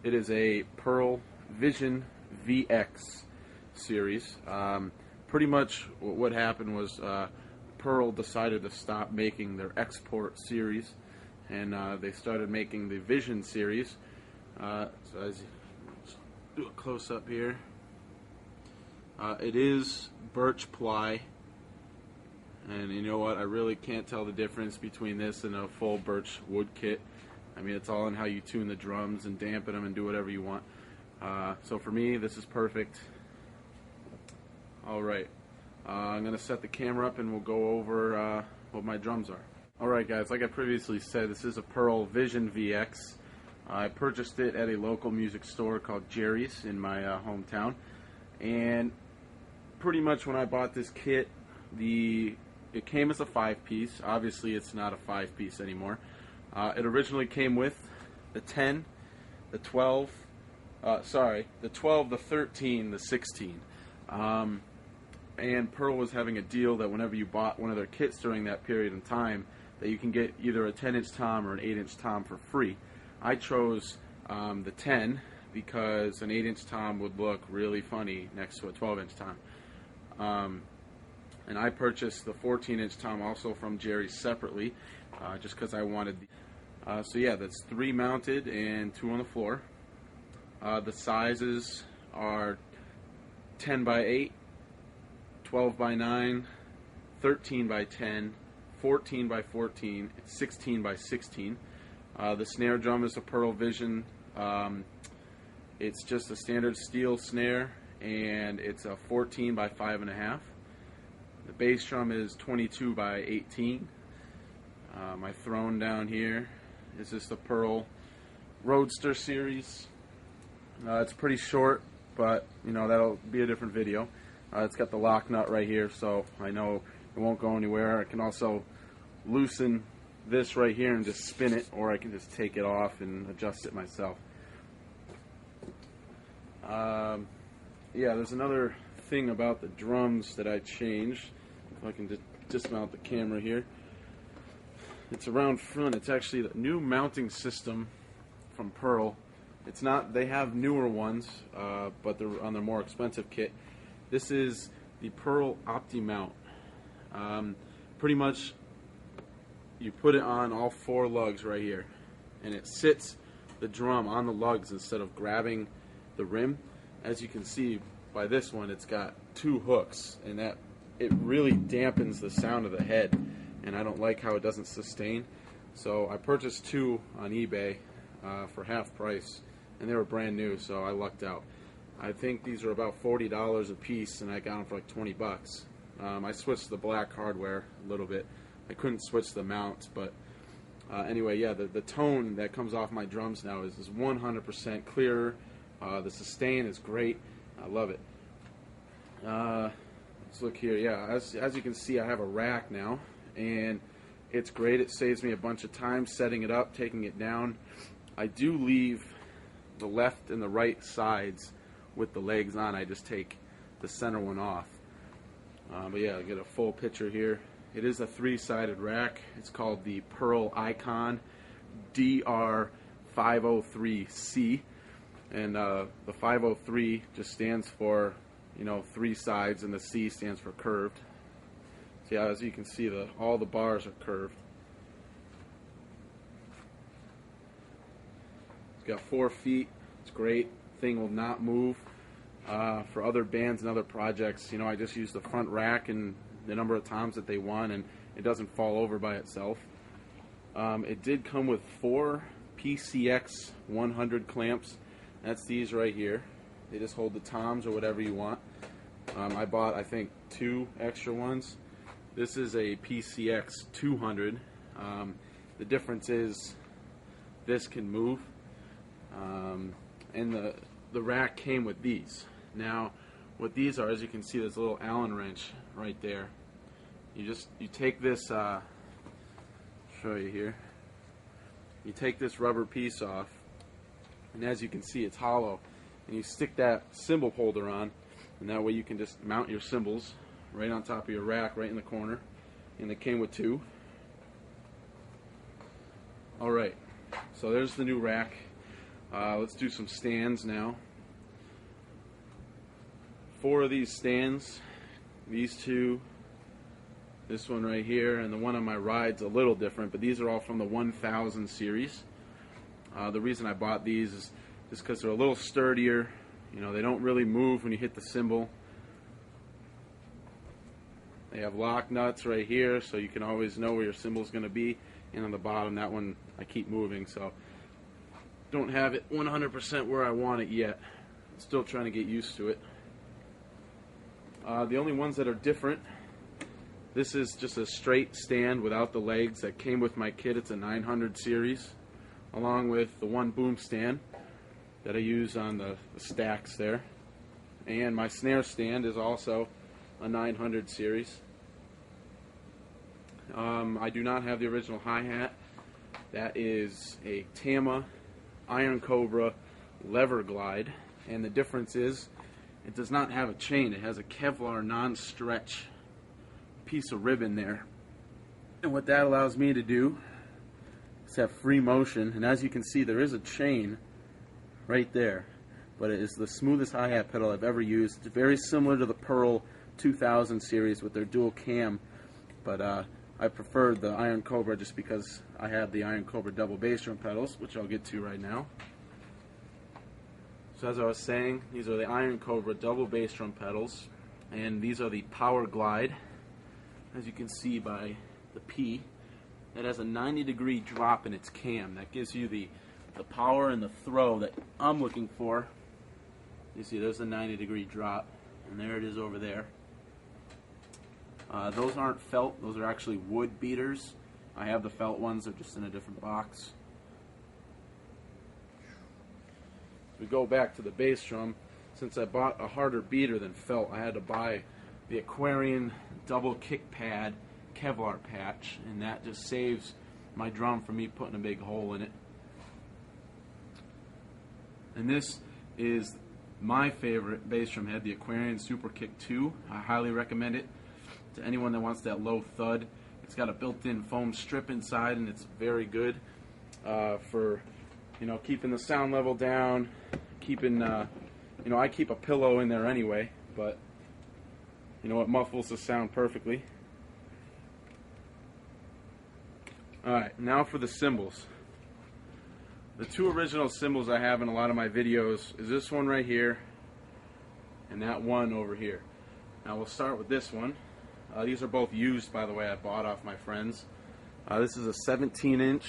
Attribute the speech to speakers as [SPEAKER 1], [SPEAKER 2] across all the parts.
[SPEAKER 1] It is a Pearl Vision VX series. Pretty much what happened was Pearl decided to stop making their export series, and they started making the Vision series. So as you do a close up here, it is birch ply, and you know what? I really can't tell the difference between this and a full birch wood kit. I mean, it's all in how you tune the drums and dampen them and do whatever you want. So for me, this is perfect. Alright, I'm going to set the camera up and we'll go over what my drums are. Alright guys, like I previously said, this is a Pearl Vision VX. I purchased it at a local music store called Jerry's in my hometown. And pretty much when I bought this kit, it came as a 5-piece. Obviously it's not a 5-piece anymore. It originally came with the 10, the 12, the 12, the 13, the 16. And Pearl was having a deal that whenever you bought one of their kits during that period in time, that you can get either a 10-inch tom or an 8-inch tom for free. I chose the 10 because an 8-inch tom would look really funny next to a 12-inch tom. And I purchased the 14-inch tom also from Jerry's separately, just because I wanted. So yeah, that's 3 mounted and 2 on the floor. The sizes are 10 by 8, 12 by 9, 13 by 10, 14 by 14, 16 by 16. The snare drum is a Pearl Vision. It's just a standard steel snare, and it's a 14 by 5.5. The bass drum is 22 by 18. My throne down here is just the Pearl Roadster series. It's pretty short, but you know, that'll be a different video. It's got the lock nut right here, so I know it won't go anywhere. I can also loosen this right here and just spin it, or I can just take it off and adjust it myself. Yeah, there's another thing about the drums that I changed. If I can just dismount the camera here. It's around front. It's actually the new mounting system from Pearl. It's not, they have newer ones, but they're on their more expensive kit. This is the Pearl OptiMount. Pretty much, you put it on all 4 lugs right here, and it sits the drum on the lugs instead of grabbing the rim. As you can see by this one, it's got 2 hooks, and that it really dampens the sound of the head, and I don't like how it doesn't sustain. So I purchased 2 on eBay for half price, and they were brand new, so I lucked out. I think these are about $40 a piece, and I got them for like 20 bucks. I switched the black hardware a little bit. I couldn't switch the mounts, but anyway, yeah, the tone that comes off my drums now is 100% clearer. The sustain is great. I love it. Let's look here. Yeah, as you can see, I have a rack now, and it's great. It saves me a bunch of time setting it up, taking it down. I do leave the left and the right sides with the legs on. I just take the center one off. But yeah, I get a full picture here. It is a 3-sided rack. It's called the Pearl Icon DR503C, and the 503 just stands for, you know, 3 sides, and the C stands for curved. So yeah, as you can see, all the bars are curved. It's got 4 feet. It's great. Thing will not move. For other bands and other projects, you know, I just use the front rack and the number of toms that they want, and it doesn't fall over by itself. It did come with 4 PCX 100 clamps. That's these right here. They just hold the toms or whatever you want. I bought, I think, 2 extra ones. This is a PCX 200. The difference is this can move, and the rack came with these. Now, what these are, as you can see, there's a little Allen wrench right there. You take this, show you here. You take this rubber piece off, and as you can see, it's hollow, and you stick that cymbal holder on, and that way you can just mount your cymbals right on top of your rack, right in the corner. And it came with 2. Alright, so there's the new rack. Let's do some stands now. 4 of these stands, these 2, this one right here, and the one on my ride's a little different, but these are all from the 1000 series. The reason I bought these is just because they're a little sturdier. You know, they don't really move when you hit the cymbal. They have lock nuts right here, so you can always know where your cymbal's going to be. And on the bottom, that one I keep moving, so don't have it 100% where I want it yet. Still trying to get used to it. The only ones that are different, this is just a straight stand without the legs that came with my kit. It's a 900 series, along with the one boom stand that I use on the stacks there. And my snare stand is also a 900 series. I do not have the original hi-hat. That is a Tama Iron Cobra lever glide, and the difference is it does not have a chain. It has a Kevlar non-stretch piece of ribbon there, and what that allows me to do is have free motion. And as you can see, there is a chain right there, but it is the smoothest hi-hat pedal I've ever used. It's very similar to the Pearl 2000 series with their dual cam, but I preferred the Iron Cobra just because I have the Iron Cobra double bass drum pedals, which I'll get to right now. So as I was saying, these are the Iron Cobra double bass drum pedals, and these are the Power Glide. As you can see by the P, it has a 90-degree drop in its cam. That gives you the power and the throw that I'm looking for. You see there's a 90-degree drop, and there it is over there. Those aren't felt, those are actually wood beaters. I have the felt ones, they're just in a different box. We go back to the bass drum. Since I bought a harder beater than felt, I had to buy the Aquarian double kick pad Kevlar patch, and that just saves my drum from me putting a big hole in it. And this is my favorite bass drum head, the Aquarian Super Kick 2. I highly recommend it to anyone that wants that low thud. It's got a built-in foam strip inside, and it's very good for, you know, keeping the sound level down, keeping, you know, I keep a pillow in there anyway, but, you know, it muffles the sound perfectly. Alright, now for the cymbals. The 2 original cymbals I have in a lot of my videos is this one right here and that one over here. Now we'll start with this one. These are both used, by the way. I bought off my friends. This is a 17-inch.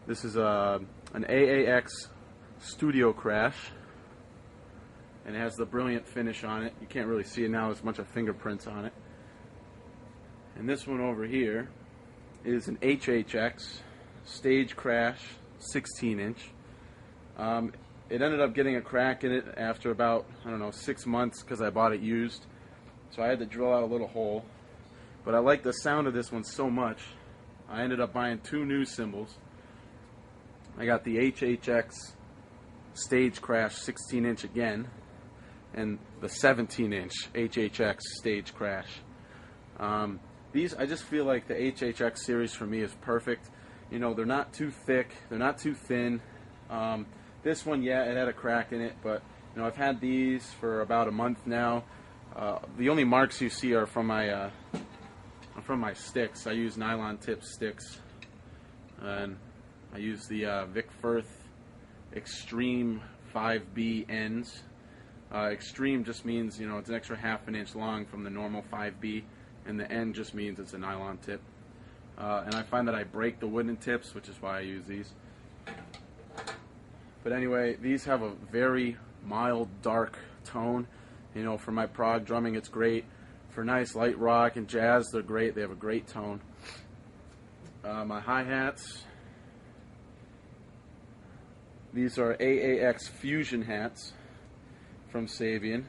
[SPEAKER 1] This is an AAX Studio Crash, and it has the brilliant finish on it. You can't really see it now, there's a bunch of fingerprints on it. And this one over here is an HHX Stage Crash 16-inch. It ended up getting a crack in it after about, I don't know, 6 months because I bought it used. So I had to drill out a little hole. But I like the sound of this one so much, I ended up buying 2 new cymbals. I got the HHX Stage Crash 16-inch again, and the 17-inch HHX Stage Crash. These, I just feel like the HHX series for me is perfect. You know, they're not too thick, they're not too thin. This one, yeah, it had a crack in it, but you know, I've had these for about a month now. The only marks you see are from my sticks. I use nylon tip sticks, and I use the Vicfirth Extreme 5B ends. Extreme just means, you know, it's an extra ½ an inch long from the normal 5B, and the end just means it's a nylon tip. And I find that I break the wooden tips, which is why I use these. But anyway, these have a very mild, dark tone. You know, for my prog drumming, it's great. For nice light rock and jazz, they're great. They have a great tone. My hi-hats, these are AAX Fusion hats from Sabian.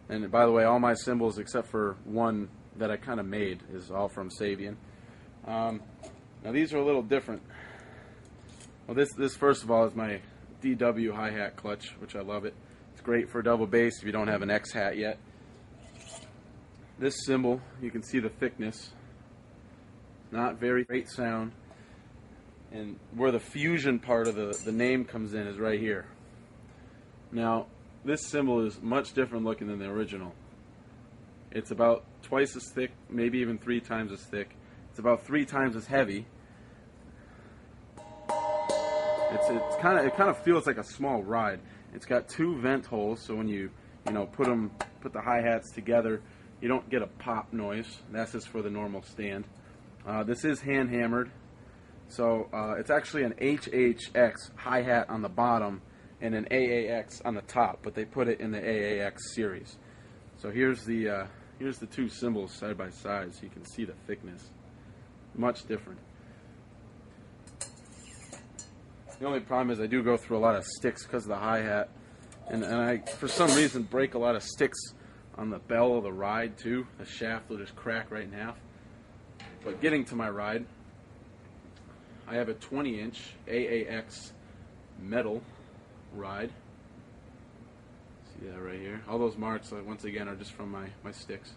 [SPEAKER 1] And by the way, all my cymbals, except for one that I kind of made, is all from Sabian. Now these are a little different. Well, this first of all is my DW hi-hat clutch, which I love it. It's great for double bass if you don't have an X hat yet. This cymbal, you can see the thickness. Not very great sound. And where the fusion part of the name comes in is right here. Now, this cymbal is much different looking than the original. It's about twice as thick, maybe even 3 times as thick. It's about 3 times as heavy. It kind of feels like a small ride. It's got 2 vent holes, so when you put the hi-hats together, you don't get a pop noise. That's just for the normal stand. This is hand hammered, so it's actually an HHX hi-hat on the bottom and an AAX on the top, but they put it in the AAX series. So here's the 2 cymbals side by side, so you can see the thickness. Much different. The only problem is I do go through a lot of sticks because of the hi-hat, and I, for some reason, break a lot of sticks on the bell of the ride too. The shaft will just crack right in half. But getting to my ride, I have a 20-inch AAX metal ride. See that right here? All those marks, once again, are just from my sticks.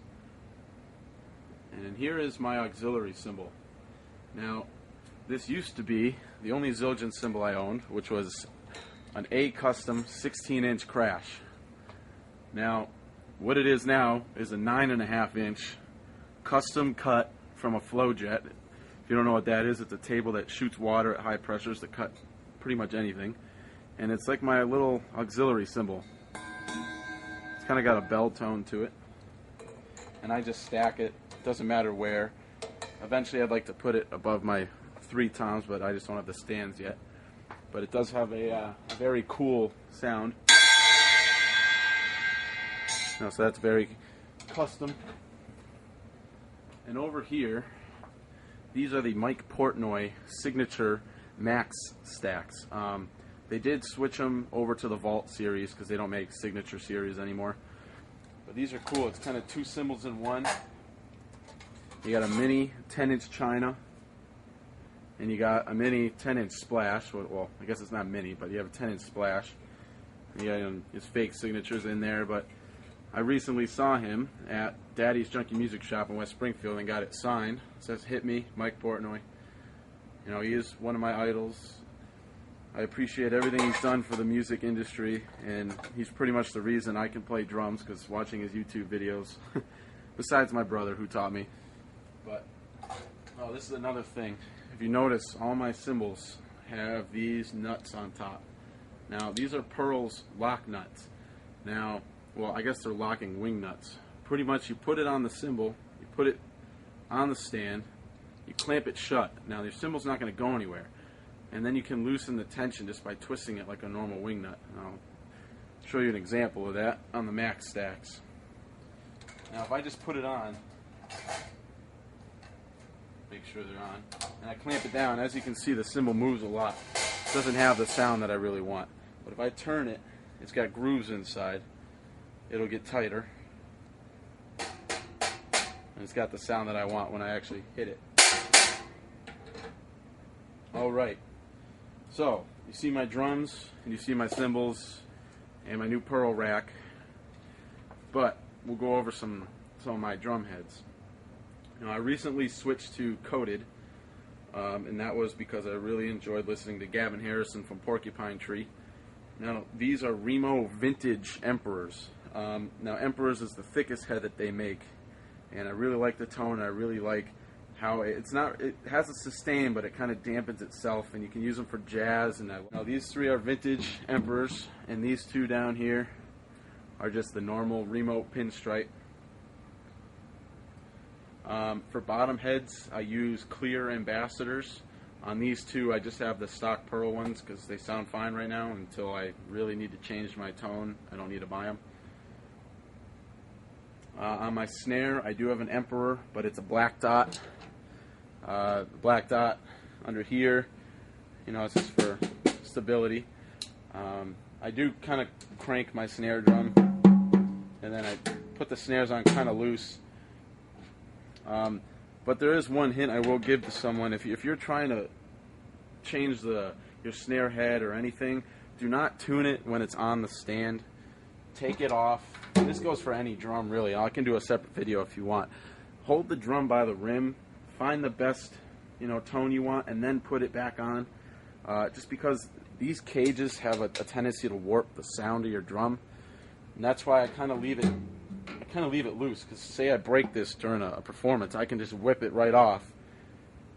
[SPEAKER 1] And here is my auxiliary cymbal. Now, this used to be the only Zildjian cymbal I owned, which was an A custom 16-inch crash. Now, what it is now is a 9.5-inch custom cut from a flow jet. If you don't know what that is, it's a table that shoots water at high pressures to cut pretty much anything. And it's like my little auxiliary cymbal. It's kind of got a bell tone to it. And I just stack it, doesn't matter where. Eventually I'd like to put it above my 3 toms, but I just don't have the stands yet. But it does have a very cool sound. So that's very custom. And over here, these are the Mike Portnoy signature Max stacks. They did switch them over to the Vault series because they don't make signature series anymore. But these are cool. It's kind of 2 cymbals in one. You got a mini 10-inch China, and you got a mini 10-inch Splash. Well, I guess it's not mini, but you have a 10-inch Splash. And you got his fake signatures in there, but I recently saw him at Daddy's Junkie Music Shop in West Springfield and got it signed. It says, "Hit me, Mike Portnoy." You know, he is one of my idols. I appreciate everything he's done for the music industry, and he's pretty much the reason I can play drums, because watching his YouTube videos, besides my brother who taught me. But, oh, this is another thing. If you notice, all my cymbals have these nuts on top. Now, these are Pearl's lock nuts. Now, well, I guess they're locking wing nuts. Pretty much, you put it on the cymbal, you put it on the stand, you clamp it shut. Now, your cymbal's not going to go anywhere. And then you can loosen the tension just by twisting it like a normal wing nut. And I'll show you an example of that on the Max stacks. Now, if I just put it on, make sure they're on, and I clamp it down, as you can see, the cymbal moves a lot. It doesn't have the sound that I really want. But if I turn it, it's got grooves inside. It'll get tighter. And it's got the sound that I want when I actually hit it. Alright. So, you see my drums, and you see my cymbals, and my new Pearl rack. But, we'll go over some of my drum heads. Now, I recently switched to coated, and that was because I really enjoyed listening to Gavin Harrison from Porcupine Tree. Now, these are Remo vintage Emperors. Now, Emperors is the thickest head that they make, and I really like the tone. I really like how it has a sustain, but it kind of dampens itself, and you can use them for jazz. And now, these 3 are vintage Emperors, and these 2 down here are just the normal Remo pinstripe. For bottom heads, I use clear Ambassadors. On these 2, I just have the stock Pearl ones because they sound fine right now. Until I really need to change my tone, I don't need to buy them. On my snare, I do have an Emperor, but it's a black dot. Black dot under here, you know, it's just for stability. I do kind of crank my snare drum, and then I put the snares on kind of loose. But there is one hint I will give to someone. If you're trying to change your snare head or anything, do not tune it when it's on the stand. Take it off. And this goes for any drum, really. I can do a separate video if you want. Hold the drum by the rim. Find the best tone you want, and then put it back on. Just because these cages have a tendency to warp the sound of your drum, and that's why I kind of leave it loose. Because say I break this during a performance, I can just whip it right off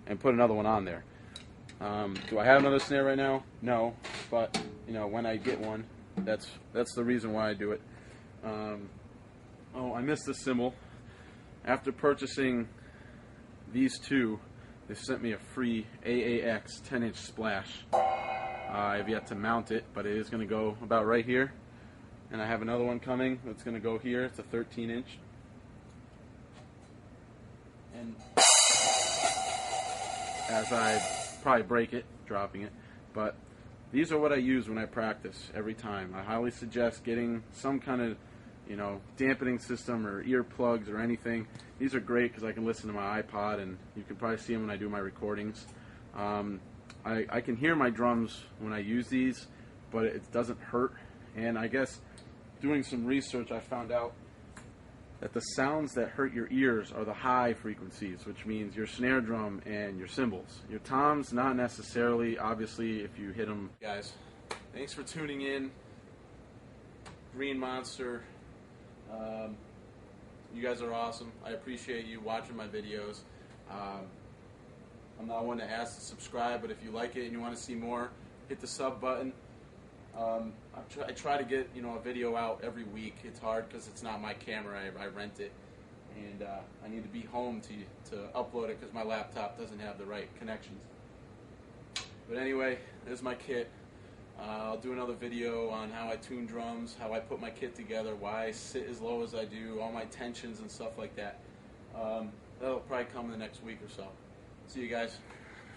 [SPEAKER 1] and put another one on there. Do I have another snare right now? No, but when I get one, that's the reason why I do it. Oh, I missed the cymbal. After purchasing these two, they sent me a free AAX 10-inch splash. I have yet to mount it, but it is going to go about right here. And I have another one coming that's going to go here. It's a 13-inch. And as I probably break it, dropping it, but these are what I use when I practice every time. I highly suggest getting some kind of dampening system or earplugs or anything. These are great because I can listen to my iPod, and you can probably see them when I do my recordings. I can hear my drums when I use these, but it doesn't hurt. And I guess doing some research, I found out that the sounds that hurt your ears are the high frequencies, which means your snare drum and your cymbals. Your toms, not necessarily, obviously, if you hit them. Guys, thanks for tuning in. Green Monster. You guys are awesome. I appreciate you watching my videos. I'm not one to ask to subscribe, but if you like it and you want to see more, hit the sub button. I try to get a video out every week. It's hard because it's not my camera. I rent it, and I need to be home to upload it because my laptop doesn't have the right connections. But anyway, there's my kit. I'll do another video on how I tune drums, how I put my kit together, why I sit as low as I do, all my tensions and stuff like that. That'll probably come in the next week or so. See you guys.